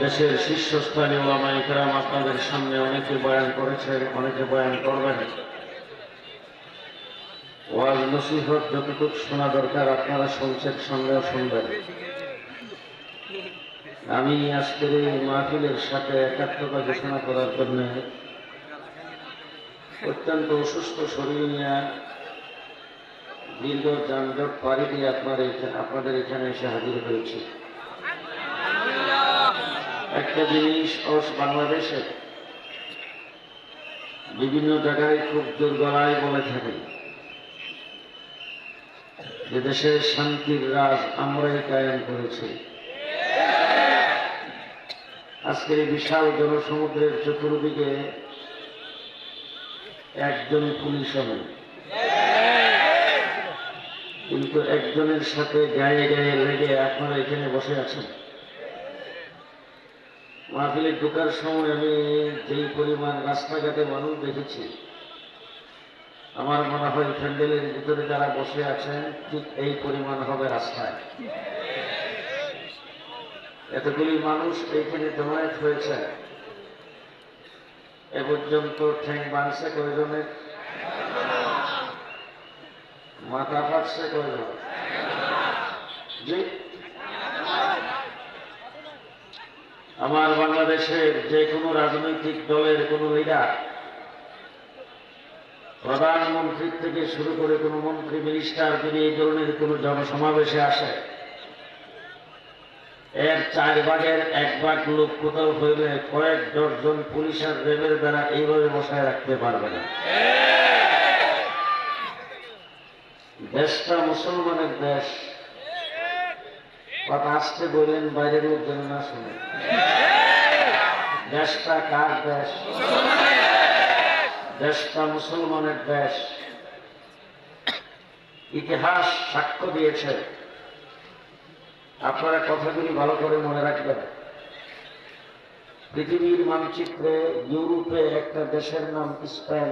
দেশের শীর্ষস্থানীয় ওলামায়ে কেরাম আপনাদের সামনে অনেকে বয়ান করেছেন, অনেকে বয়ান করবেন। ওয়াজ নসিহত যতটুকু শোনা দরকার আপনারা শুনছেন, সঙ্গেও শুনবেন। আমি আজকের এই মাহফিলের সাথে একাত্মতা ঘোষণা করার জন্য অত্যন্ত অসুস্থ শরীর নিয়ে দীর্ঘ যানজট পাড়ি দিয়ে আপনাদের এখানে এসে হাজির হয়েছি। একটা জিনিস বাংলাদেশে বিভিন্ন জায়গায় খুব জোর গলায় বলে থাকে যে দেশের শান্তির রাজ আমরাই কায়েম করেছি। আজকের এই বিশাল জনসমুদ্রের চতুর্দিকে একজন পুলিশ নেই, কিন্তু একজনের সাথে গায়ে গায়ে লেগে আপনারা এখানে বসে আছেন। মাহফিলে ঢোকার সময় আমি যেই পরিমাণ রাস্তাঘাটে মানুষ দেখেছি, আমার মনে হয় প্যান্ডেলের ভিতরে যারা বসে আছেন ঠিক এই পরিমাণ হবে রাস্তায়। এতগুলি মানুষ এইখানে জমায়েত হয়েছে। এ পর্যন্ত ঠ্যাং বাঁধছে কয়জনের? মাথা ফাটছে কয়জন? জি, আমার বাংলাদেশের যে কোনো রাজনৈতিক দলের কোনো লিডার, প্রধানমন্ত্রী থেকে শুরু করে কোনো মন্ত্রী মিনিস্টার যদি এই ধরনের কোনো জনসমাবেশে আসে, এর 4 ভাগের 1 ভাগ লোক কোথাও হইলে কয়েক ডজন পুলিশ আর রেলের দ্বারা এইভাবে বসায় রাখতে পারবে না। দেশটা মুসলমানের দেশ। কথা আসতে বললেন, বাইরের লোক যেন না শুনে। দেশটা কার দেশ? দেশটা মুসলমানের দেশ। ইতিহাস সাক্ষ্য দিয়েছে। আপনারা কথাগুলি ভালো করে মনে রাখবেন। পৃথিবীর মানচিত্রে ইউরোপে একটা দেশের নাম স্পেন।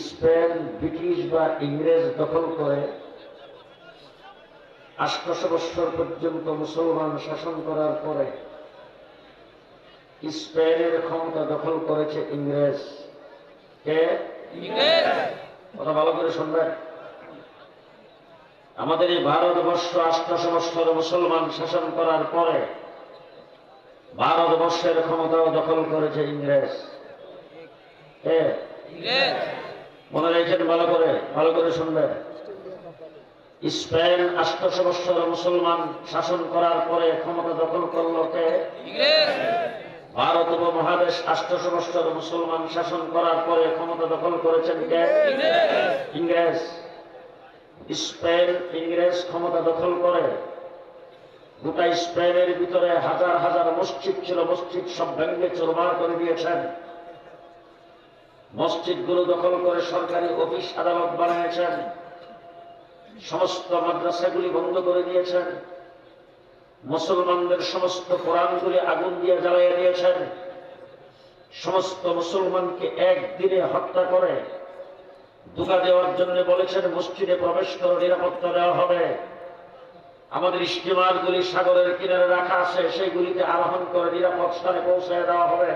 স্পেন ব্রিটিশ বা ইংরেজ দখল করে 800 বছর পর্যন্ত মুসলমান শাসন করার পরে স্পেনের ক্ষমতা দখল করেছে ইংরেজ। কে? ইংরেজ। কথা ভালো করে শুনবেন। আমাদের এই ভারতবর্ষ 800 বছর মুসলমান শাসন করার পরে ভারতবর্ষের ক্ষমতাও দখল করেছে ইংরেজ। কে? ইংরেজ। মনে রেখেন, ভালো করে শুনবেন। স্পেন 800 বছর মুসলমান শাসন করার পরে ক্ষমতা দখল করলো কে? ইংরেজ। ভারত উপমহাদেশ 800 বছর মুসলমান শাসন করার পরে ক্ষমতা দখল করেছেন কে? ইংরেজ। স্পেন ইংরেজ ক্ষমতা দখল করে গোটা স্পেনের ভিতরে হাজার হাজার মসজিদ ছিল, মসজিদ সব ভেঙে চুরমার করে দিয়েছেন। মসজিদগুলো দখল করে সরকারি অফিস আদালত বানিয়েছেন। সমস্ত মাদ্রাসাগুলি বন্ধ করে দিয়েছেন। মুসলমানদের সমস্ত কোরআনগুলি আগুন দিয়ে জ্বালিয়ে দিয়েছেন। সমস্ত মুসলমানকে একদিনে হত্যা করে ধোঁকা দেওয়ার জন্য বলেছেন মসজিদে প্রবেশ করে নিরাপত্তা দেওয়া হবে। আমাদের স্টিমারগুলি সাগরের কিনারে রাখা আছে, সেইগুলিতে আরোহণ করে নিরাপদ স্থানে পৌঁছায় দেওয়া হবে।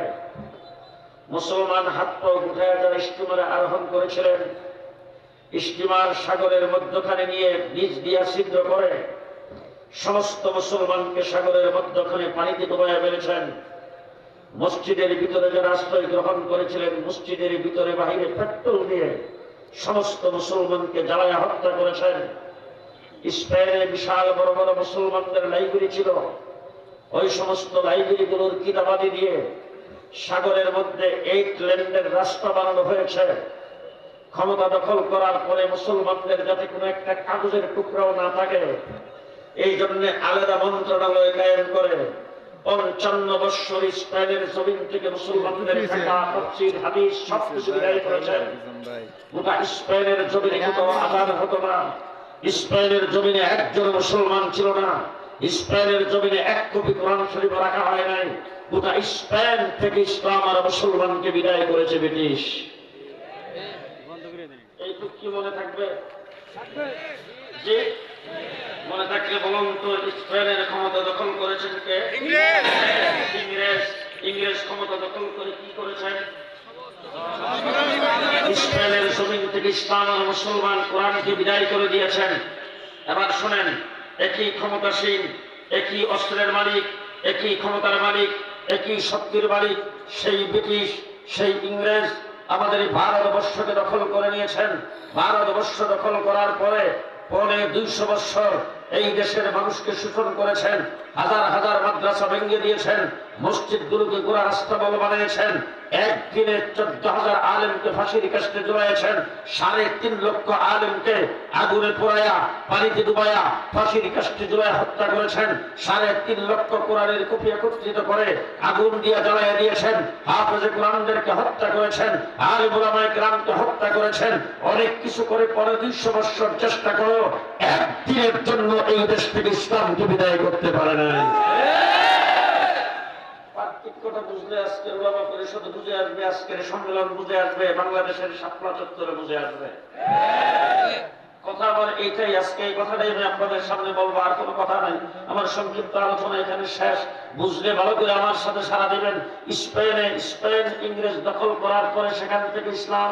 মুসলমান হাত পা উঠায় যারা স্টিমারে আরোহণ করেছিলেন, স্টিমার সাগরের মধ্যখানে নিয়ে নিচ দিয়া ছিদ্র করে সমস্ত মুসলমানকে সাগরের মধ্যখানে পানিতে ডুবাইয়া ফেলেছেন। মসজিদের ভিতরে যারা আশ্রয় গ্রহণ করেছিলেন, মসজিদের ভিতরে বাহিরে পেট্রোল দিয়ে সমস্ত মুসলমানকে জ্বালায়া হত্যা করেছেন। স্পেনে বিশাল বড় বড় মুসলমানদের লাইব্রেরি ছিল। ওই সমস্ত লাইব্রেরিগুলোর কিতাবাদি দিয়ে সাগরের মধ্যে 8 লেনের রাস্তা বানানো হয়েছে। ক্ষমতা দখল করার পরে মুসলমানদের যাতে কোনো একটা কাগজের টুকরাও না থাকে, এই জন্য আলাদা মন্ত্রণালয় কায়েম করে 55 বছর স্পেনের জমিন থেকে মুসলমানদের ফিকহ, তাফসীর, হাদিস সবকিছু বিদায় করেছেন। গোটা স্পেনের জমিনে কোথাও আযান হতো না। স্পেনের জমিনে একজন মুসলমান ছিল না। স্পেনের জমিনে 1 কপি কোরআন শরীফ রাখা হয় নাই। গোটা স্পেন থেকে ইসলাম আর মুসলমানকে বিদায় করেছে ব্রিটিশ। এইটুকু কি মনে থাকবে? জি। মনে থাকলে বলুন তো, ইসরায়েলের ক্ষমতা দখল করেছেন কে? ইংরেজ। ইংরেজ ক্ষমতা দখল করে কি করেছেন? ইসরায়েলের জমিন থেকে ইসলাম আর মুসলমান কোরআনকে বিদায় করে দিয়েছেন। এবার শোনেন, একই ক্ষমতাসীন, একই অস্ত্রের মালিক, একই ক্ষমতার মালিক, একই শক্তির মালিক সেই ব্রিটিশ, সেই ইংরেজ আমাদের এই ভারতবর্ষকে দখল করে নিয়েছেন। ভারতবর্ষ দখল করার পরে 250 বছর এই দেশের মানুষকে শোষণ করেছেন। হাজার হাজার মাদ্রাসা ভেঙে দিয়েছেন, মসজিদগুলোকে গোড়া রাস্তা বলে বানিয়েছেন। একদিনে 14,000 আলেমকে ফাঁসির কাস্টে ঝুলাইয়েছেন। 3.5 লক্ষ আলেমকে আগুনে পোড়াইয়া, পানিতে ডুবাইয়া, ফাঁসির কাস্টে ঝুলাই হত্যা করেছেন। 3.5 লক্ষ কোরআনের কপি একত্রিত করে আগুন দিয়ে জ্বালাইয়া দিয়েছেন। হাফেজে কোরআনদেরকে হত্যা করেছেন, আলেম উলামায়ে কেরামকে হত্যা করেছেন। অনেক কিছু করে 200 বছর চেষ্টা করো, একদিনের জন্য এই দেশ থেকে ইসলামকে বিদায় করতে পারে না। পার্থক্যটা বুঝলে আজকের ওলামা পরিষদ বুঝে আসবে, আজকের সম্মেলন বুঝে আসবে, বাংলাদেশের শাপলা চত্বরে বুঝে আসবে। কথা আমার এইটাই, আজকে এই কথাটাই আমি আপনাদের সামনে বলবো, আর কোনো কথা নাই। আমার সংক্ষিপ্ত আলোচনা এখানে শেষ। বুঝলে ভালো করে আমার সাথে সারা দিবেন। স্পেন ইংরেজ দখল করার পরে সেখান থেকে ইসলাম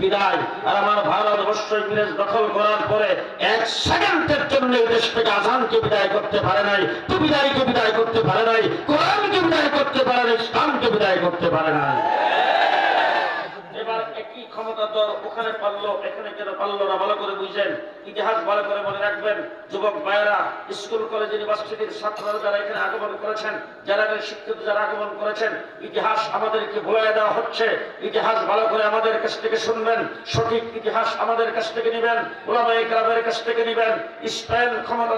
বিদায়, আর আমার ভারতবর্ষ ইংরেজ দখল করার পরে 1 সেকেন্ডের জন্য এই দেশ থেকে আজানকে বিদায় করতে পারে নাই, বিদায়কে বিদায় করতে পারে নাই, কোরআনকে বিদায় করতে পারে নাই, ইসলামকে বিদায় করতে পারে নাই। এবার একই ক্ষমতা তো ওখানে পারলো, এখানে কেন পারলো না? ভালো করে বুঝেন, ইতিহাস ভালো করে মনে রাখবেন। যুবক ভাইয়েরা, স্কুল কলেজ ইউনিভার্সিটির ছাত্ররা যারা এখানে আগমন করেছেন, যারা শিক্ষিত যারা আগমন করেছেন, ইতিহাস আমাদেরকে ভুলিয়ে দেওয়া হচ্ছে। ইতিহাস ভালো করে আমাদের কাছ থেকে শুনবেন, সঠিক ইতিহাস আমাদের কাছ থেকে নেবেন, উলামায়ে কেরামের কাছ থেকে নেবেন। স্পেনের ক্ষমতা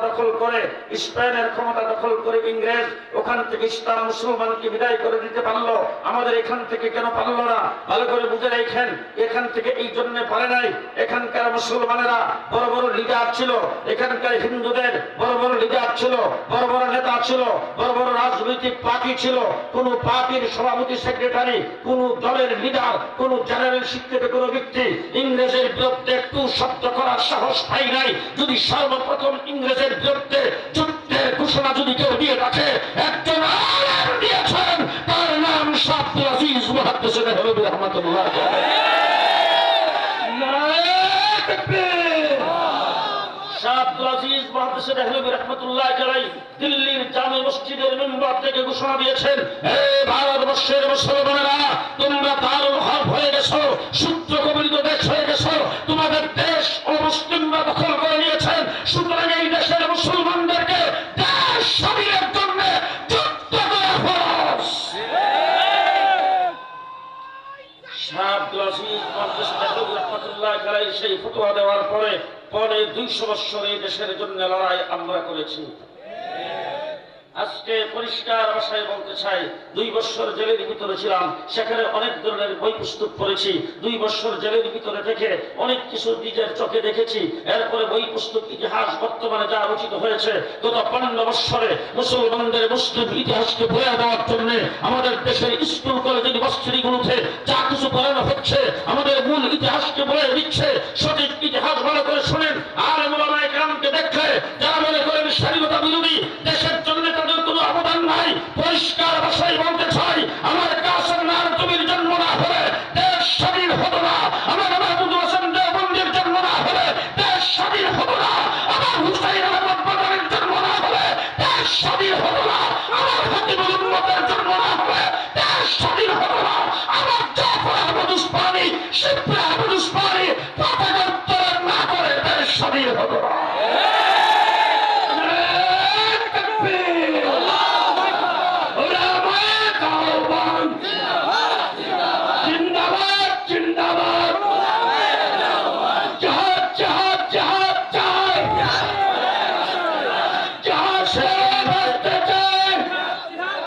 দখল করে ইংরেজ ওখান থেকে ইসলাম মুসলমানকে বিদায় করে দিতে পারলো, আমাদের এখান থেকে কেন পারলো না? ভালো করে বুঝে রাখেন, এখান থেকে এই জন্য পারে নাই। এখানকার মুসলমানেরা বড় বড় লিডার ছিল, এখানকার হিন্দুদের বড় বড় লিডার ছিল, বড় বড় নেতা ছিল, বড় বড় রাজনৈতিক পার্টি ছিল। কোন পার্টির সভাপতি, সেক্রেটারি, কোন দলের লিডার, কোন জেনারেল শিক্ষিত কোন ব্যক্তি ইংরেজের বিরুদ্ধে একটু শব্দ করার সাহস পাই নাই। যদি সর্বপ্রথম ইংরেজের বিরুদ্ধে যুদ্ধের ঘোষণা যদি কেউ দিয়ে রাখে, একজন আলেম দিয়েছেন, তার নাম শাহ আব্দুল আজিজ মুহাদ্দিস দেহলভী রাহমাতুল্লাহ। দিল্লির জামে মসজিদের মিম্বর থেকে ঘোষণা দিয়েছেন, হে ভারতবর্ষের মুসলমানেরা, তোমরা দারুল হরব হয়ে গেছো, সূত্র কবলিত দেশ হয়ে গেছো, তোমাদের দেশ অমুসলিমরা দখল করে নিয়েছেন। সুতরাং এই দেশের মুসলমানদেরকে দেশ স্বাধীনের জন্য যুদ্ধ করা ফরজ। সেই ফতোয়া দেওয়ার পরে 200 বছর এই দেশের জন্য লড়াই আমরা করেছি। আজকে পরিষ্কার ভাষায় বলতে চাই, 2 বছর জেলের ভিতরে ছিলাম, সেখানে অনেক ধরনের বই পুস্তক পড়েছি। 2 বছর জেলের ভিতরে থেকে অনেক কিছু নিজের চোখে দেখেছি। এরপরে বই পুস্তক, ইতিহাস বর্তমানে যা রচিত হয়েছে, গত 15 বছরে মুসলমানদের মুসলিম ইতিহাসকে বলে দেওয়ার জন্য আমাদের দেশের স্কুল কলেজ ইউনিভার্সিটিগুলোতে যা কিছু পড়ানো হচ্ছে, আমাদের মূল ইতিহাসকে বলে দিচ্ছে। সঠিক ইতিহাস ভালো করে শোনেন। আলেম উলামায়ে কেরামকে দেখলে যারা মনে করেন স্বাধীনতা বিরোধী, দেশের জন্য তাদের কোনো অবদান নাই, পরিষ্কার ভাষায় বলতে চাই, আমার কাসেম নানতুবির জন্ম না হলে দেশ স্বাধীন হতো না, আমার মাহমুদুল হাসান দেওবন্দির জন্ম না হলে দেশ স্বাধীন হতো না, আমার হুসাইন আহমদ বাদানের জন্ম না হলে দেশ স্বাধীন হতো না, আমার হাতিবুল উম্মতের জন্ম না হলে দেশ স্বাধীন হতো না, আমার জাফর আহমদ উসমানী, শিবলি আহমদ উসমানী পতাকা না করে দেশ স্বাধীন হতো না।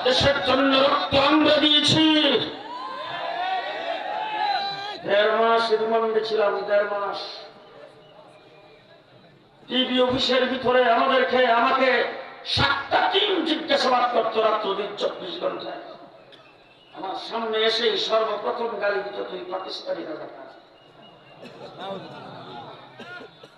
দেশের জন্য রক্ত আমরা দিয়েছি। 1.5 মাস রিমান্ডে ছিলাম, 1.5 মাস। টিভি অফিসের ভিতরে আমাকে 7টা টিম জিজ্ঞাসাবাদ করতো রাত্র দিন 24 ঘন্টায়। আমার সামনে এসে সর্বপ্রথম গালি দিত, তুই পাকিস্তানি রাজাকার।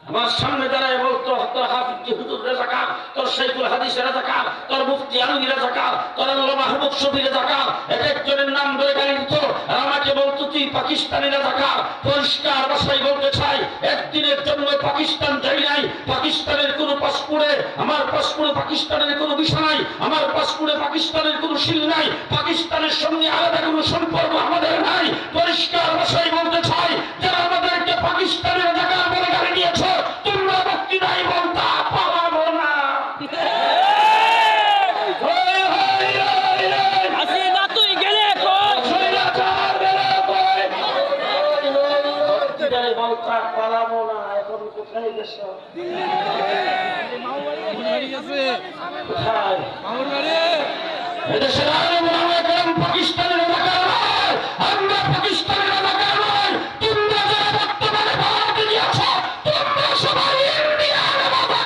আমার সামনে দাঁড়ায় বলতো তোর হাফিজ হুজুর রাজাকার, তোর শাইখুল হাদিস রাজাকার, তোর মুফতি আলমী রাজাকার, তোর আল্লামা মাহমুদ শফি রাজাকার, এক একজনের নাম ধরে গালি দিত আর আমাকে বলতো তুই পাকিস্তানি রাজাকার। পরিষ্কার ভাষায় বলতে চাই, একদিনের জন্য পাকিস্তান যাই নাই। পাকিস্তানের কোন পাসপোর্টে আমার পাসপোর্টে পাকিস্তানের কোন বিষয় নাই, আমার পাসপোর্টে পাকিস্তানের কোন শিল নাই, পাকিস্তানের সঙ্গে আলাদা কোনো সম্পর্ক আমাদের নাই। পরিষ্কার ভাষায় বলতে চাই, যারা আমাদেরকে পাকিস্তানের রাজাকার বলে গালি দিয়েছ তোমরা মুক্তি নাই বলতা পালাবো না। পালাবো না, এখন কোথায় গেছ? এদেশের আলেম ওলামা কেরাম পাকিস্তানের রাজাকার নয়, আমরা পাকিস্তানের রাজাকার নয়। তোমরা যারা বর্তমানে ভারতে দিয়েছ তোমরা সবাই ইন্ডিয়ার রাজাকার।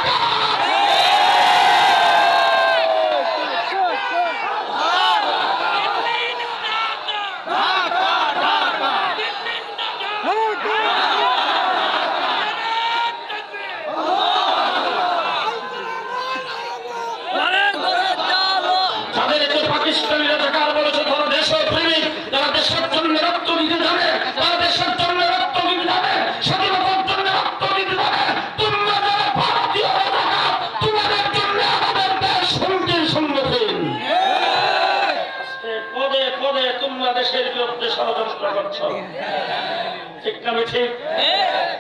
তাদেরকে পাকিস্তানি রাজাকার বলেছে, তারা দেশপ্রেমিক, তারা দেশের জন্য রক্ত দিতে যাবে, তারা দেশের জন্য রক্ত দিতে যাবে, স্বাধীনতার জন্য রক্ত দিতে যাবে। তোমরা যারা ভারতীয় রাজাকার, তোমাদের জন্য আমাদের দেশ হুমকির সম্মুখীন। আজকে পদে পদে তোমরা দেশের বিরুদ্ধে ষড়যন্ত্র করছো, ঠিক না ঠিক?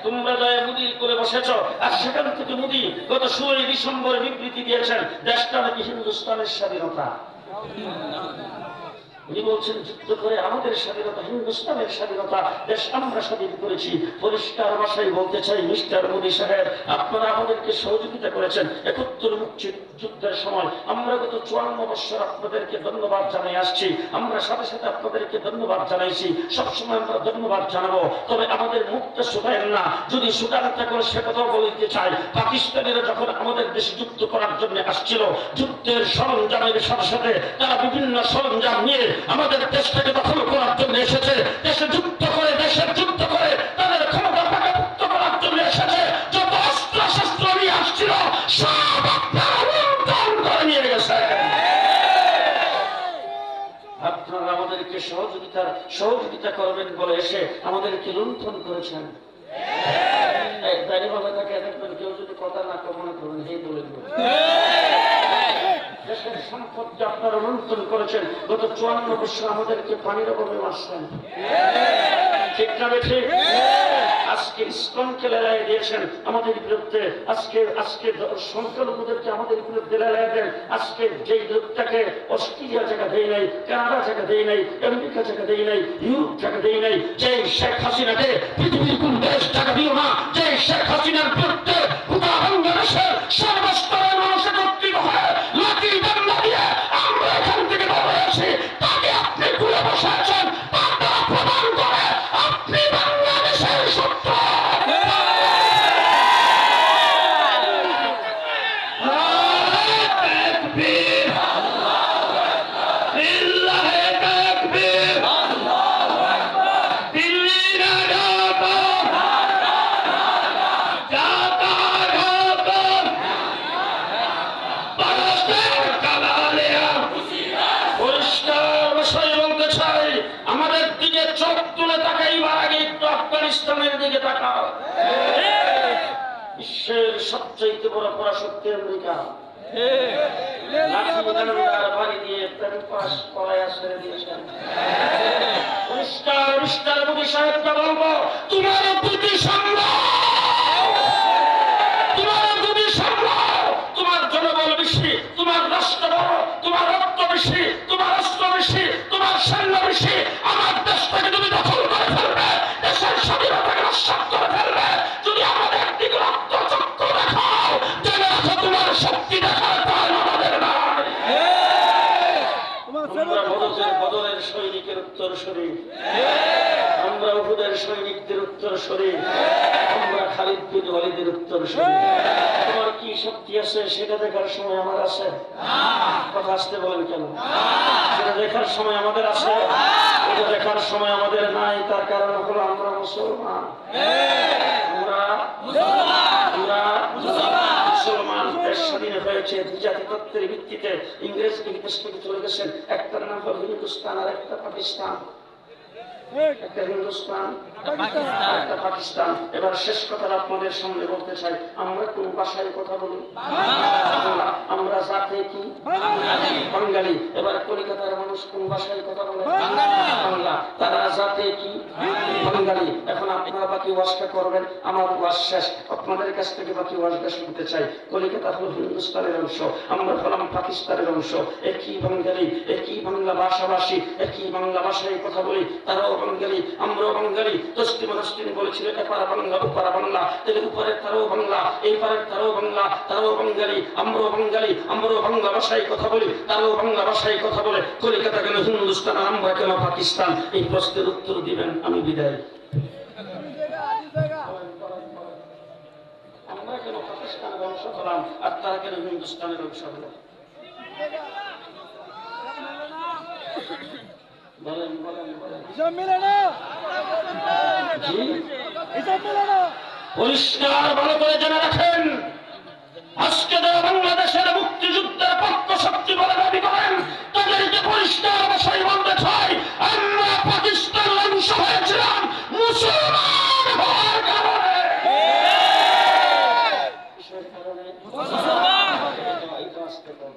তোমরা যায় মুদির করে বসেছ, আর সেখান থেকে মুদি গত 16 ডিসেম্বর বিবৃতি দিয়েছেন দেশটা নাকি হিন্দুস্তানের স্বাধীনতা। উনি বলছেন যুদ্ধ করে আমাদের স্বাধীনতা, হিন্দুস্তানের স্বাধীনতা, দেশ আমরা স্বাধীন করেছি। পরিষ্কার ভাষায় বলতে চাই, মিস্টার মোদী সাহেব, আপনারা আমাদেরকে সহযোগিতা করেছেন 71 মুক্তি যুদ্ধের সময়। আমরা গত 54 বছর আপনাদেরকে ধন্যবাদ জানাই আসছি, আমরা সাথে সাথে আপনাদেরকে ধন্যবাদ জানাইছি, সবসময় আমরা ধন্যবাদ জানাবো। তবে আমাদের মুখটা শুকায়েন না, যদি শুকাতে করে সে কথাও বলতে চাই, পাকিস্তানিরা যখন আমাদের দেশে যুদ্ধ করার জন্য আসছিল, যুদ্ধের সরঞ্জামের সাথে সাথে তারা বিভিন্ন সরঞ্জাম নিয়ে আমাদের দেশটাকে দখল করার জন্য এসেছে। দেশে যুদ্ধ করে, দেশের যুদ্ধ করে তাদের ক্ষমতা পাকাপোক্ত করার জন্য এসেছে। যত অস্ত্র শস্ত্র নিয়ে আসছিল সব আপনারা লুণ্ঠন করে নিয়ে গেছে। আপনারা আমাদেরকে সহযোগিতা করবেন বলে এসে আমাদেরকে লুণ্ঠন করেছেন। কেউ যদি কথা না মনে করবেন, এই বলে দেশের সম্পদকে আপনারা লুণ্ঠন করেছেন। গত 54 বছর আমাদেরকে পানির অভাবে মারছেন, ঠিক না ঠিক? আজকে ইসকনকে লেলায় দিয়েছেন আমাদের বিরুদ্ধে, আজকে সংখ্যালঘুদেরকে আমাদের বিরুদ্ধে লেলায় দেন। আজকে যেই লোকটাকে অস্ট্রেলিয়া জায়গা দেয় নাই, কানাডা জায়গা দেয় নাই, আমেরিকা জায়গা দেয় নাই, ইউরোপ জায়গা দেয় নাই, যে শেখ হাসিনাকে পৃথিবীর কোন দেশ জায়গা দিও না, যে শেখ হাসিনার বিরুদ্ধে বাংলাদেশের সর্বস্তরের মানুষ একত্রিত হয়ে লাঠি ডান্ডা দিয়ে আমরা এখান থেকে বেরিয়েছি, তাকে আপনি ঘুরে বসে আছেন, তারা প্রমাণ করে আপনি বাংলাদেশের শত্রু। আমাদের দিকে চোখ তুলে তাকাইবার আগে একটু আফগানিস্তানের দিকে তাকাও। বিশ্বের সবচেয়ে বড় পরাশক্তি আমেরিকা বাড়ি দিয়ে প্যাম্পাস পলায়া ছেড়ে দিয়েছেন। মিস্টার মোদী সাহেবকে বলবো, তোমার দুটি তোমার জনবল বেশি, তোমার রাষ্ট্র বড়, তোমার রক্ত বেশি, তোমার অস্ত্র বেশি, তোমার সৈন্য বেশি। আমার দেশটাকে তুমি দখল করে ফেলবে, দেশের স্বাধীনতাকে নস্বাত করে ফেলবে। যদি আমাদের দিকে রক্ত চক্র দেখাও, জেনে রাখো তোমার শক্তি দেখার পায় আমাদের নয়। আমরা বদরের সৈনিকের উত্তর শরীর, আমরা উহুদের সৈনিকদের উত্তর শরীর, আমরা খালিদ বিন ওয়ালিদের উত্তর শরীর। তোমার কি শক্তি আছে সেটা দেখার সময় আমার আছে? কথা আসতে বলেন কেন? সেটা দেখার সময় আমাদের আছে, এটা দেখার সময় আমাদের নাই। তার কারণ হলো আমরা মুসলমান, আমরা আমরা মুসলমান, দেশ স্বাধীন হয়েছে দ্বিজাতি তত্ত্বের ভিত্তিতে। ইংরেজ এই দেশ থেকে চলে গেছেন, একটার নাম হল হিন্দুস্তান আর একটা পাকিস্তান। একটা হিন্দুস্তান, একটা পাকিস্তান। এবার শেষ কথা আপনাদের সামনে বলতে চাই, আমরা কোন ভাষায় কথা বলি? আমরা জাতে কি? বাঙালি। এবার কলকাতার মানুষ কোন ভাষায় কথা বলে? বাংলা। তারা জাতে কি? বাঙালি। এখন আপনারা বাকি ওয়াজটা করবেন, আমার ওয়াজ শেষ, আপনাদের কাছ থেকে বাকি ওয়াজটা শুনতে চাই। কলকাতা হল হিন্দুস্তানের অংশ, আমরা হলাম পাকিস্তানের অংশ। একই বাঙালি, একই বাংলা ভাষাভাষী, একই বাংলা ভাষায় কথা বলি। তারাও বাঙালি, আমরাও বাঙালি। তসলিম বলেছিল এপারা বাংলা ওপারা বাংলা, তাহলে উপরের তারাও বাংলা, এই পারের তারাও বাংলা, তারাও বাঙালি, আমরাও বাঙালি, আমরাও বাংলা ভাষায় কথা বলি, তারাও বাংলা ভাষায় কথা বলে। কলকাতা কেন হিন্দুস্তান, আমরা কেন পাকিস্তান? এই প্রশ্নের উত্তর দিবেন। আমি বিদায়। আমরা কেন পাকিস্তানের অংশ হলাম আর তারা কেন হিন্দুস্তানের অংশ হলো? বলেন বলেন বলেন। পরিষ্কার ভালো করে জেনে রাখেন, আজকে যারা বাংলাদেশের মুক্তিযুদ্ধের পক্ষ শক্তি বলে দাবি করেন, তাদেরকে পরিষ্কার ভাষায় বলতে চাই, আমরা পাকিস্তানের অংশ হয়েছিলাম মুসলমান হওয়ার কারণে। কিসের কারণে?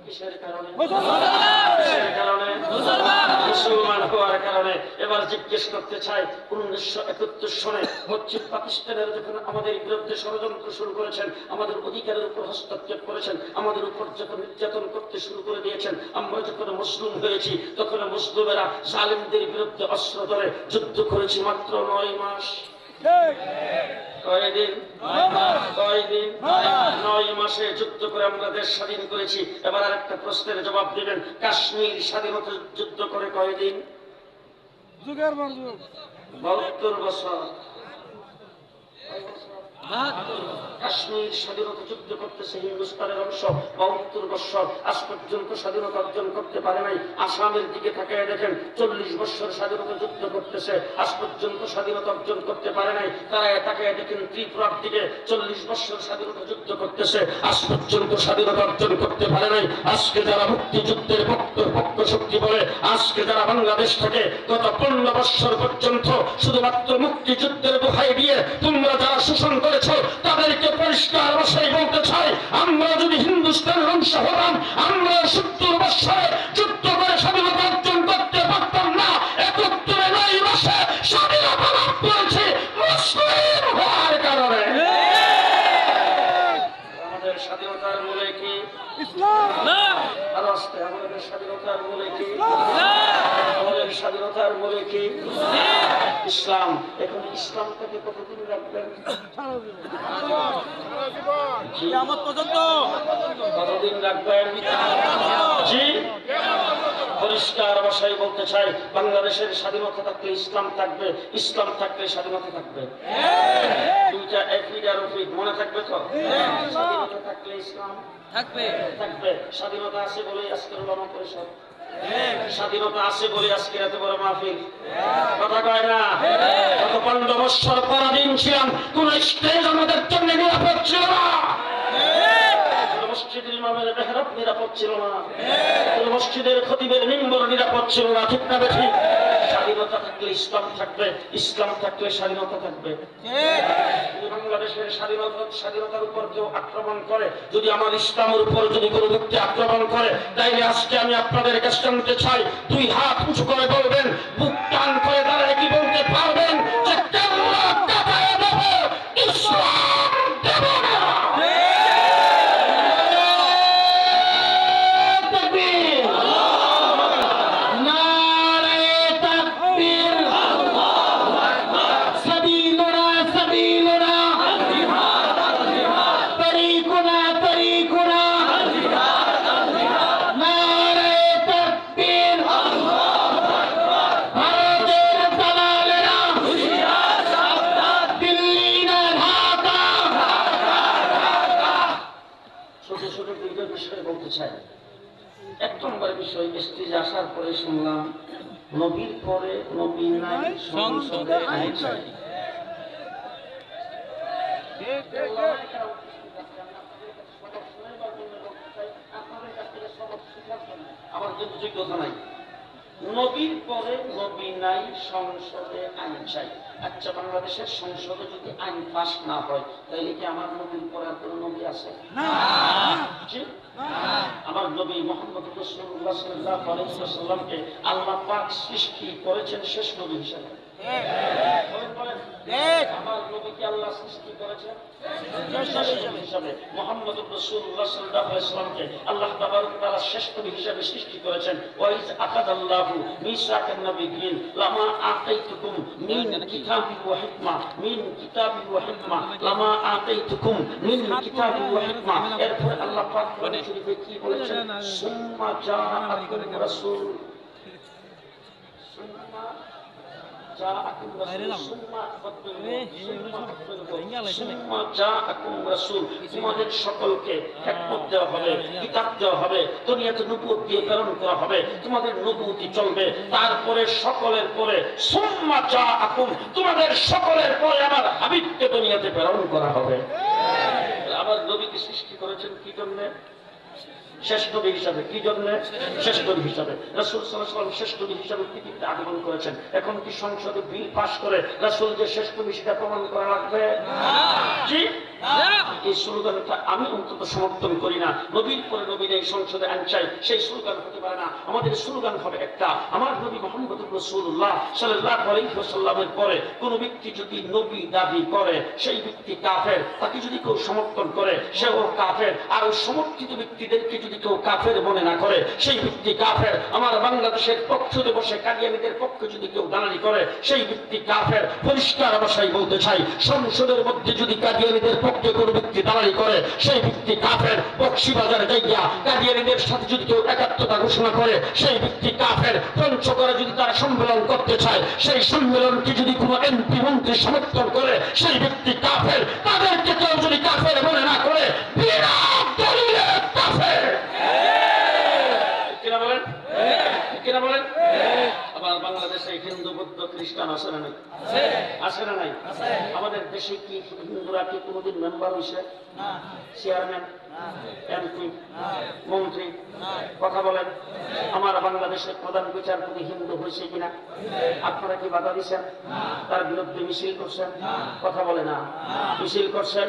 কিসের কারণে? কিসের কারণে? মুসলমান হওয়ার কারণে। এবার জিজ্ঞেস করতে চাই, 1971 সনে মসজিদ পাকিস্তানের যখন আমাদের বিরুদ্ধে ষড়যন্ত্র শুরু করেছেন, আমাদের অধিকারের উপর হস্তক্ষেপ করেছেন, আমাদের উপর যখন নির্যাতন করতে শুরু করে দিয়েছেন, আমরা যখন মুসলিম হয়েছি, তখন মুসলিমেরা জালিমদের বিরুদ্ধে অস্ত্র ধরে যুদ্ধ করেছি মাত্র 9 মাস। কয়দিন? 9 মাসে যুদ্ধ করে আমরা দেশ স্বাধীন করেছি। এবার আরেকটা প্রশ্নের জবাব দিবেন, কাশ্মীর স্বাধীনতা যুদ্ধ করে কয়দিন? 72 বছর। কাশ্মীর স্বাধীনতা যুদ্ধ করতেছে হিন্দুস্তানের অংশ, 72 বছর আজ পর্যন্ত স্বাধীনতা অর্জন করতে পারে নাই। আসামের দিকে তাকিয়ে দেখেন, 40 বছর স্বাধীনতা যুদ্ধ করতেছে, আজ পর্যন্ত স্বাধীনতা অর্জন করতে পারে নাই। তারা তাকিয়ে দেখেন ত্রিপুরার দিকে, 40 বছর স্বাধীনতা যুদ্ধ করতেছে, আজ পর্যন্ত স্বাধীনতা অর্জন করতে পারে নাই। আজকে যারা মুক্তিযুদ্ধের পক্ষ শক্তি বলে, আজকে যারা বাংলাদেশ থেকে গত 15 বছর পর্যন্ত শুধুমাত্র মুক্তিযুদ্ধের দোহাই দিয়ে তোমরা যারা শোষণ করেছ, তাদেরকে পরিষ্কার ভাষায় বলতে চাই, আমরা যদি হিন্দুস্তানের অংশ হতাম, আমরা 70 বছরে যুদ্ধ করে স্বাধীনতা অর্জন করতে পারতাম না। 71 মাসে স্বাধীনতা লাভ করেছে মুসলিম হওয়ার কারণে। আমাদের স্বাধীনতার মূলে কি? আর আসতে আমাদের স্বাধীনতার মূলে কি? আমাদের স্বাধীনতার মূলে কি? ইসলাম। এখন ইসলামটাকে কতদিন রাখবেন? কতদিন রাখবেন? জি, পরিষ্কার ভাষায় বলতে চাই, বাংলাদেশের স্বাধীনতা থাকলে ইসলাম থাকবে, ইসলাম থাকলে স্বাধীনতা থাকবে। দুইটা একইটার উপর মনে থাকবে তো? স্বাধীনতা থাকলে ইসলাম থাকবে। স্বাধীনতা আছে বলেই আজকের উলামা পরিষদ, স্বাধীনতা আছে বলে আজকে এত বড় মাহফিল। কথা কয় না? গত 15 বছর পরাধীন ছিলাম, কোন স্টেজ আমাদের জন্য নিরাপদ ছিল না। মসজিদের ইমামের মেহরাব নিরাপদ ছিল না, মসজিদের খতিবের মিম্বর নিরাপদ ছিল না। ঠিক না বেঠিক? স্বাধীনতা থাকলে ইসলাম থাকবে, ইসলাম থাকলে স্বাধীনতা থাকবে। বাংলাদেশের স্বাধীনতার উপর কেউ আক্রমণ করে, যদি আমার ইসলামের উপর যদি কোনো ব্যক্তি আক্রমণ করে, তাইলে আজকে আমি আপনাদের কাছে জানতে চাই, 2 হাত উঁচু করে বলবেন, বুক টান করে দাঁড়ায় কি বলতে পারবেন যে কেল্লা কাটায় দেব, ইসলাম দেব না? এক নম্বর বিষয়, স্টেজে আসার পরে শুনলাম নবীর পরে নবী নাই, সংসদে আইন চাই। আমাদের যোগ্যতা নাই। নবীর পরে নবী নাই, সংসদে আইন চাই। আচ্ছা, বাংলাদেশের সংসদে যদি আইন পাস না হয় তাহলে কি আমার নবীর পরে আর কোনো নবী আছে? আমার নবী মুহাম্মদ রাসূলুল্লাহ সাল্লাল্লাহু আলাইহি ওয়াসাল্লামকে আল্লাহ পাক সৃষ্টি করেছেন শেষ নবী হিসেবে। আমার নবীকে আল্লাহ সৃষ্টি করেছেন হিসাবে, মুহাম্মদ রাসূলুল্লাহ সাল্লাল্লাহু আলাইহি ওয়াসাল্লামকে আল্লাহ তাবারক ওয়া তাআলা শেষ নবী হিসেবে সৃষ্টি করেছেন। ওয়াইজ আকাদাল্লাহু মিসাকান নাবিয়্যিন লামা আতাইতুকুম মিন কিতাবিন ওয়া হিকমা লামা আতাইতুকুম মিন কিতাবিন ওয়া হিকমা। এরপর আল্লাহ পাক কোরআন শরীফে কি বলেছেন? সুম্মা জাআকুম রাসূল তোমাদের সকলকে হিকমত দেওয়া হবে, কিতাব দেওয়া হবে, দুনিয়াতে নবুয়ত দিয়ে প্রেরণ করা হবে, তোমাদের নবুয়তি চলবে। তারপরে সকলের পরে সুম্মা জাআকুম, তোমাদের সকলের পরে আমার হাবিবকে দুনিয়াতে প্রেরণ করা হবে। আবার নবীকে সৃষ্টি করেছেন কি জন্য? শেষ নবী হিসাবে। কি জন্য? শেষ নবী হিসাবে। রাসূল সাল্লাল্লাহু আলাইহি ওয়াসাল্লাম শেষ নবী হিসাবে পৃথিবীতে আগমন করেছেন। এখন কি সংসদে বিল পাস করে রাসূল যে শেষ নবী সেটা প্রমাণ করা লাগবে? জি, এই স্লোগানটা আমি অন্তত সমর্থন করি না। নবীর পরে নবী নেই, সংসদে আইন চাই, সেই স্লোগান হতে পারে না। আমাদের স্লোগান হবে একটা, আমার নবী মুহাম্মদ রাসূলুল্লাহ সাল্লাল্লাহু আলাইহি ওয়াসাল্লামের পরে কোন ব্যক্তি যদি নবী দাবি করে সেই ব্যক্তি কাফের। তাকে যদি কেউ সমর্থন করে সেও কাফের। আর সমর্থিত ব্যক্তিদেরকে যদি কেউ কাফের মনে না করে সেই ব্যক্তি কাফের। আমার বাংলাদেশের পক্ষে বসে কাদিয়ানীদের পক্ষে যদি কেউ দালালি করে সেই ব্যক্তি কাফের। পরিষ্কার ভাষায় বলতে চাই, সংসদের মধ্যে যদি কাদিয়ানীদের পক্ষে কোনো ব্যক্তি দালালি করে সেই ব্যক্তি কাফের। বক্সিবাজার জায়গা কাদিয়ানীদের সাথে যদি কেউ একাত্মতা ঘোষণা করে সেই ব্যক্তি কাফের। পঞ্চগড়ে যদি তারা সম্মেলন করতে চায় সেই সম্মেলনকে যদি কোনো এমপি মন্ত্রী সমর্থন করে সেই ব্যক্তি কাফের। তাদেরকে কেউ যদি কাফের মনে না করে বিরাট দলিলে কাফের। কিনা বলেন? কিনা বলেন? আবার বাংলাদেশে হিন্দু বৌদ্ধ খ্রিস্টান আছে না নাই? আছে না নাই? আমাদের দেশে কি হিন্দুরা কি কোনোদিন মেম্বার হয়েছে? চেয়ারম্যান, এমপি, মন্ত্রী? কথা বলেন। আমার বাংলাদেশের প্রধান বিচারপতি হিন্দু হয়েছে কিনা? আপনারা কি বাধা দিচ্ছেন? তার বিরুদ্ধে মিছিল করছেন? কথা বলে না। মিছিল করছেন।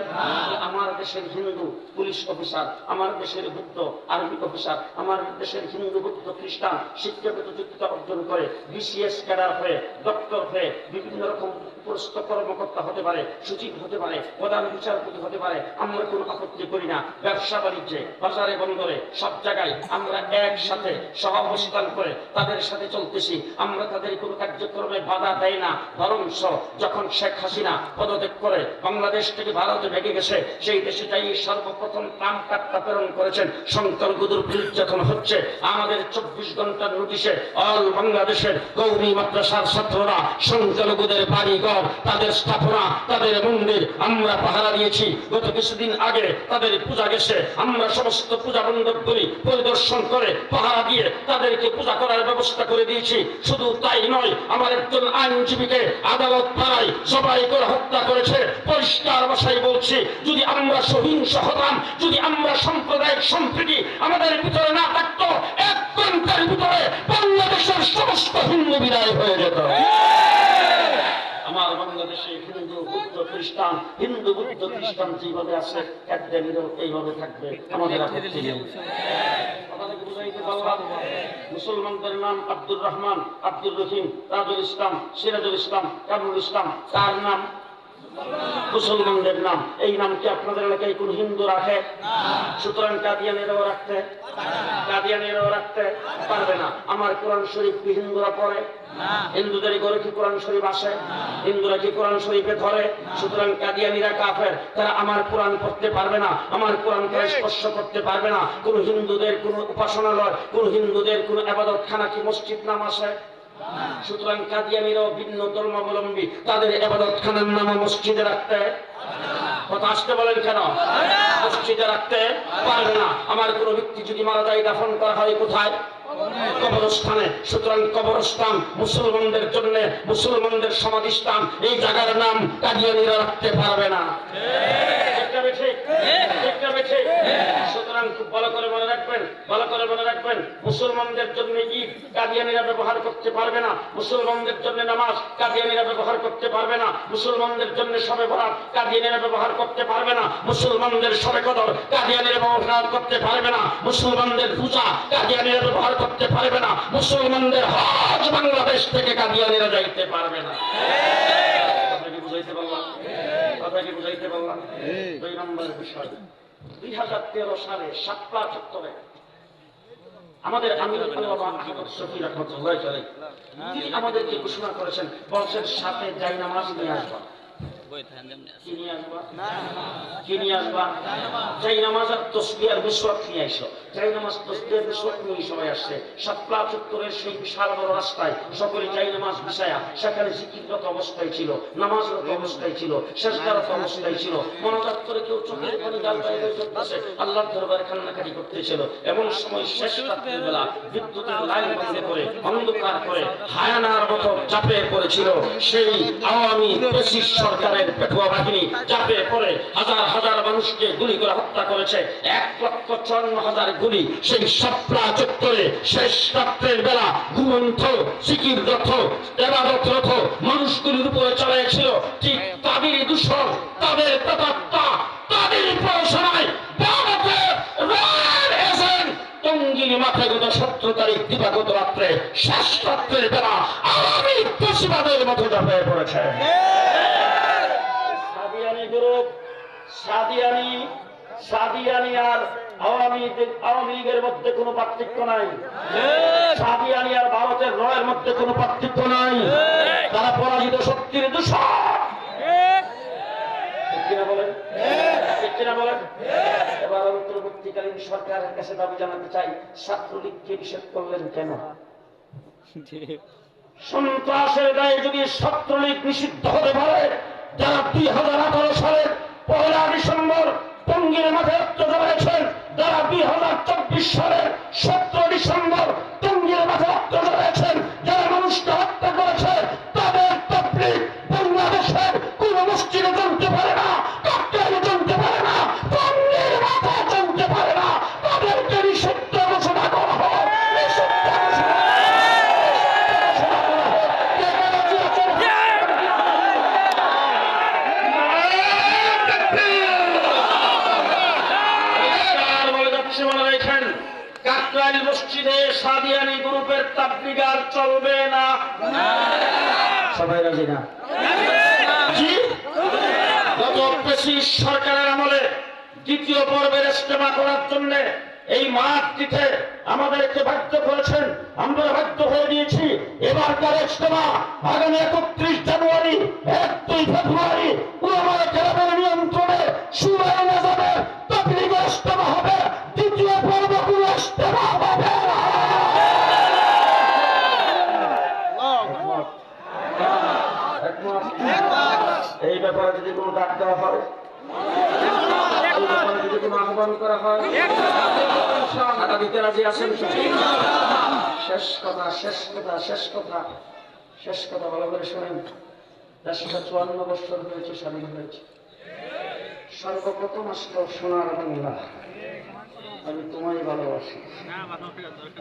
আমার দেশের হিন্দু পুলিশ অফিসার, আমার দেশের বৌদ্ধ আর্মি অফিসার, আমার দেশের হিন্দু বৌদ্ধ খ্রিস্টান শিক্ষাগত যোগ্যতা অর্জন করে বিসিএস ক্যাডার হয়ে, ডক্টর হয়ে, বিভিন্ন রকম উপরস্থ কর্মকর্তা হতে পারে, সচিব হতে পারে, প্রধান বিচারপতি হতে পারে। আমরা কোনো আপত্তি করি না। ব্যবসা বাণিজ্যে, বাজারে, বন্দরে, সব জায়গায় আমরা একসাথে সহাবস্থান করে তাদের সাথে চলতেছি। আমরা তাদের কোনো কার্যক্রমে বাধা দেয় না। বরঞ্চ যখন শেখ হাসিনা পদত্যাগ করে বাংলাদেশ থেকে ভারতে ভেগে গেছে, সেই দেশে যাই সর্বপ্রথম ট্রাম কার্ডটা প্রেরণ করেছেন। সংখ্যালঘুদের নির্যাতন হচ্ছে, আমাদের 24 ঘন্টার নোটিশে অল বাংলাদেশের কওমি মাদ্রাসার ছাত্ররা সংখ্যালঘুদের বাড়িঘর, তাদের স্থাপনা, তাদের মন্দির আমরা পাহারা দিয়েছি। গত কিছুদিন আগে তাদের পূজা গেছে, আমরা সমস্ত পূজা মণ্ডপগুলি পরিদর্শন করে পাহারা দিয়ে তাদেরকে পূজা করার ব্যবস্থা করে দিয়েছি। শুধু তাই নয়, আমার একজন আইনজীবীকে আদালত পাড়ায় জবাই করে হত্যা করেছে। পরিষ্কার ভাষায় বলছি, যদি আমরা সহিংস হতাম, যদি আমরা সাম্প্রদায়িক সম্প্রীতি আমাদের ভিতরে না থাকতো, 1 ঘন্টার ভিতরে বাংলাদেশের সমস্ত হিন্দু বিদায় হয়ে যেত। আমার বাংলাদেশে হিন্দু বৌদ্ধ খ্রিস্টান, হিন্দু বৌদ্ধ খ্রিস্টান যেভাবে আছে একদিনও এইভাবে থাকবে, আমাদের আপত্তি নেই। মুসলমানদের নাম আব্দুর রহমান, আব্দুর রহিম, তাজুল ইসলাম, সিরাজুল ইসলাম, কামরুল ইসলাম, তার নাম মুসলমানদের নাম। এই নামকে আপনাদের এলাকায় কোন হিন্দু রাখে? সুতরাং কাদিয়ানীরাও রাখতে পারবে না। আমার কোরআন শরীফ কি হিন্দুরা পড়ে? হিন্দুদের ঘরে কি কোরআন শরীফ আসে? হিন্দুরা কি কোরআন শরীফে ধরে? সুতরাং কাদিয়ানীরা কাফের, তারা আমার কোরআন পড়তে পারবে না, আমার কোরআনকে স্পর্শ করতে পারবে না। কোন হিন্দুদের কোন উপাসনালয়, কোন হিন্দুদের কোন ইবাদতখানা কি মসজিদ নাম আসে? সুতরাং কাদিয়ানীরাও ভিন্ন ধর্মাবলম্বী, তাদের ইবাদতখানার নাম মসজিদে রাখতে কথা আসতে বলেন কেন? মসজিদে রাখতে পারবে না। আমার কোন ব্যক্তি যদি মারা যায়, দাফন করা হয় কোথায়? কবরস্থানে। সুতরাং কবরস্থান মুসলমানদের জন্য, মুসলমানদের সমাধিস্থান, এই জায়গার নাম কাদিয়ানীরা রাখতে পারবে না। সুতরাং খুব ভালো করে মনে রাখবেন, ভালো করে মনে রাখবেন। মুসলমানদের জন্য ঈদ কাদিয়ানীরা ব্যবহার করতে পারবে না, মুসলমানদের জন্য নামাজ কাদিয়ানীরা ব্যবহার করতে পারবে না, মুসলমানদের জন্য শবে বরাত কাদিয়ানীরা ব্যবহার করতে পারবে না, মুসলমানদের শবে কদর কাদিয়ানীরা ব্যবহার করতে পারবে না, মুসলমানদের পূজা কাদিয়ানীরা ব্যবহার করতে পারবে না, মুসলমানদের হজ বাংলাদেশ থেকে কাদিয়ানীরা যাইতে পারবে না। কথা কি বুঝাইতে পারলাম? কথা কি বুঝাইতে পারলাম? 2 নম্বরের বিষয়, 2013 সালে শাপলা চত্বরে আমাদের আমিরুল আলমা আহমদ শফি রহমতুল্লাহ আলাইহি তিনি আমাদেরকে ঘোষণা করেছেন, বলছেন সাথে যাই নামাজ নিয়ে আসবা। কি নিয়ে আসবা? যাই নামাজ আর তসবিহ আর মিসওয়াক নিয়ে আইসো। যাই নামাজ তসবিহ আর মিসওয়াক নিয়ে সবাই আসছে। শাপলা চত্বরের সেই বিশাল বড় রাস্তায় সকলে যাই নামাজ বিছায়া সেখানে জিকিররত অবস্থায় ছিল, নামাজরত অবস্থায় ছিল, সেজদারত অবস্থায় ছিল, মোনাজাত করে কেউ চোখের পানি গাল বাইরে করতেছে, আল্লাহর দরবারে কান্নাকাটি করতেছিল। এমন সময় শেষ রাতের বেলা বিদ্যুতের লাইন বন্ধ করে অন্ধকার করে হায়ানার মতো চাপে পড়েছিল সেই আওয়ামী ফ্যাসিস্ট সরকারের পেটুয়া বাহিনী। চাপে পড়ে হাজার হাজার মানুষকে গুলি করে হত্যা করেছে। 1,54,000 গুলি সেই শাপলা চত্বরে শেষ রাত্রের বেলা ঘুমন্ত জিকিররত ইবাদতরত মানুষগুলির উপরে চালিয়েছিল। ঠিক তাদেরই দূষণ, তাদের প্রেতাত্মা, তাদের প্রশংসায় টঙ্গিনী মাঠে গত 17 তারিখ দিবাগত রাত্রে শেষ রাত্রের বেলা আওয়ামী ফ্যাসিবাদের মতো ঝাঁপিয়ে পড়েছে। সাদিয়ানি আর আওয়ামী লীগের মধ্যে কোনো পার্থক্য নাই। সাদিয়ানি আর ভারতের রয়ের মধ্যে কোনো পার্থক্য নাই। তারা পরাজিত শক্তির দূষণ। বলেন। এবার অন্তর্বর্তীকালীন সরকারের কাছে দাবি জানাতে চাই, ছাত্রলীগকে নিষেধ করলেন কেন? সন্ত্রাসের দায়ে যদি ছাত্রলীগ নিষিদ্ধ হতে পারে, যারা 2018 সালের 1 ডিসেম্বর টঙ্গীর মাঠে রক্ত হয়েছেন, যারা 2024 সালের 17 ডিসেম্বর টঙ্গীর মাঠে রক্ত হয়েছেন, যারা মানুষকে হত্যা করেছে, তাদের তাবলীগ বাংলাদেশের কোন মসজিদে চলতে পারে না, কাকরাইলে চলতে পারে না, টঙ্গীর মাঠে চলতে পারে না। তাদেরকে নিষিদ্ধ ঘোষণা করা হোক। কাকরাইল মসজিদে সাদিয়ানি গ্রুপের তাবলীগ আর চলবে না। সবাই রাজি না? জি। গত ফ্যাসিস্ট সরকারের আমলে দ্বিতীয় পর্বের ইজতেমা করার জন্য এই মাঠটিতে আমাদেরকে বাধ্য করেছেন, আমরা বাধ্য হয়ে দিয়েছি। এবারকার ইজতেমা আগামী 31 জানুয়ারি 1-2 ফেব্রুয়ারি উলামায়ে কেরামের নিয়ন্ত্রণে সূরা নাজামের তাবলীগ ইজতেমা হবে। দ্বিতীয় পর্ব কোনো ইজতেমা হবে না। এই ব্যাপারে যদি কোনো ডাক দেওয়া হয়, যদি কোনো আহ্বান করা হয়, দিতে রাজি আছেন? শেষ কথা ভালো করে শোনেন। দেশটা 54 বছর হয়েছে স্বাধীন হয়েছে। সর্বপ্রথম আসলো সোনার বাংলা, আমি তোমায় ভালোবাসি।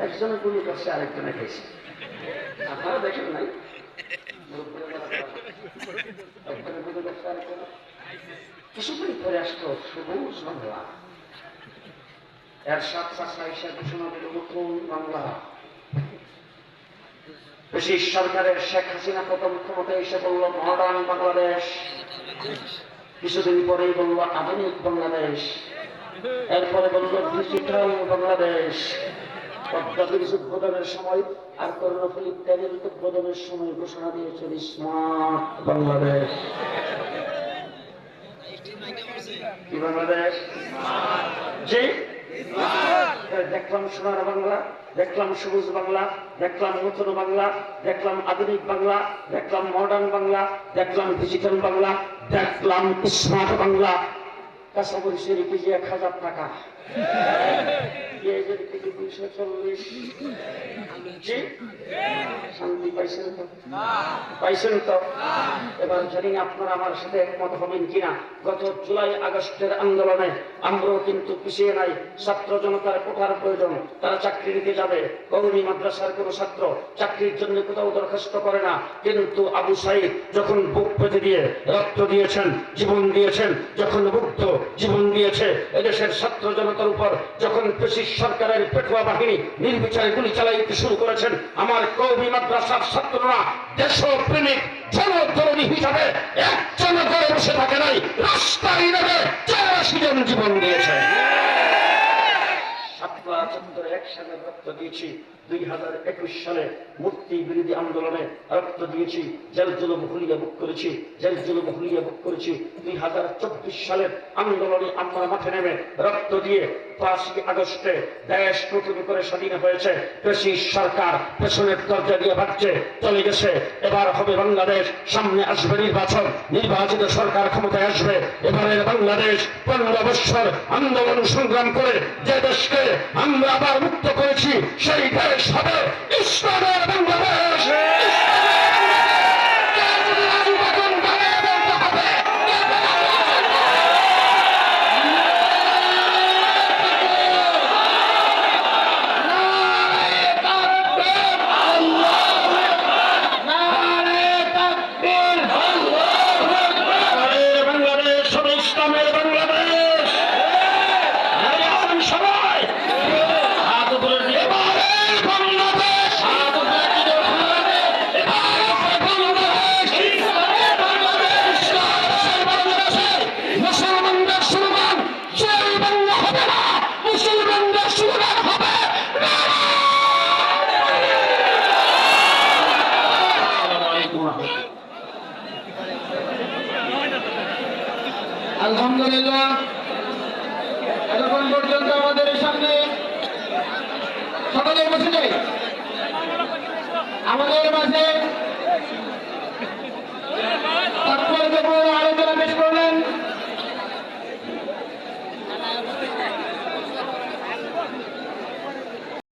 একজনে গুলি করছে, আরেকজনে খেয়েছে। আপনারা দেখেন নাই? কিছুদিন পরে আসলো সবুজ বাংলা। এরশাদ চাচা এসে ঘোষণা দিল নতুন বাংলা। ব্রিটিশ সরকারের শেখ হাসিনা প্রথম ক্ষমতায় এসে বলল মডার্ন বাংলাদেশ। কিছুদিন পরেই বলল আধুনিক বাংলাদেশ। এরপরে বলল ডিজিটাল বাংলাদেশ। পদ্মাবতীর উদ্বোধনের সময় আর কর্ণফুলী ইত্যাদির উদ্বোধনের সময় ঘোষণা দিয়েছিল স্মার্ট বাংলাদেশ। কি বাংলাদেশ? জি। দেখলাম সোনার বাংলা, দেখলাম সবুজ বাংলা, দেখলাম নতুন বাংলা, দেখলাম আধুনিক বাংলা, দেখলাম মডার্ন বাংলা, দেখলাম ডিজিটাল বাংলা, দেখলাম স্মার্ট বাংলা। কাঁচামরিচের কেজি 1000 টাকা। পেঁয়াজের কেজি 240। জি, শান্তি পাইছেন তো? পাইছেন তো? এবার জানি আপনারা আমার সাথে একমত হবেন কিনা। গত জুলাই আগস্টের আন্দোলনে আমরাও কিন্তু পিছিয়ে নাই। ছাত্র জনতার কোঠার প্রয়োজন, তারা চাকরি নিতে যাবে। কওমি মাদ্রাসার কোন ছাত্র চাকরির জন্য কোথাও দরখাস্ত করে না, কিন্তু আবু সাইদ যখন বুক পেতে দিয়ে রক্ত দিয়েছেন, জীবন দিয়েছেন, যখন মুগ্ধ জীবন দিয়েছে এদেশের ছাত্র জনতার উপর, যখন ব্রিটিশ সরকারের পেটুয়া বাহিনী নির্বিচারে গুলি চালাইতে শুরু করেছেন, আমার কওমি মাদ্রাসার ছাত্ররা দেশপ্রেমিক জনতরণী হিসাবে একজন করে বসে থাকে নাই, রাস্তায় নেমে 84 জন জীবন দিয়েছে। একসাথে রক্ত দিয়েছি। 2021 সালে মূর্তি বিরোধী আন্দোলনে রক্ত দিয়েছি, জেল জুলুম হুলিয়া বুক করেছি, জেল জুলুম হুলিয়া বুক করেছি। 2024 সালের আন্দোলনে আমরা মাঠে নেমে রক্ত দিয়ে 5 আগস্টে দেশ নতুন করে স্বাধীন হয়েছে। ব্রিটিশ সরকার পেছনের দরজা দিয়ে ভাগছে, চলে গেছে। এবার হবে বাংলাদেশ, সামনে আসবে নির্বাচন, নির্বাচিত সরকার ক্ষমতায় আসবে। এবারের বাংলাদেশ 15 বছর আন্দোলন সংগ্রাম করে যে দেশকে আমরা আবার মুক্ত করেছি, সেই দেশ হবে ইসলামের বাংলাদেশ। আলহামদুলিল্লাহ, এতক্ষণ পর্যন্ত আমাদের সামনে সকলে বসে যাই। আমাদের মাঝে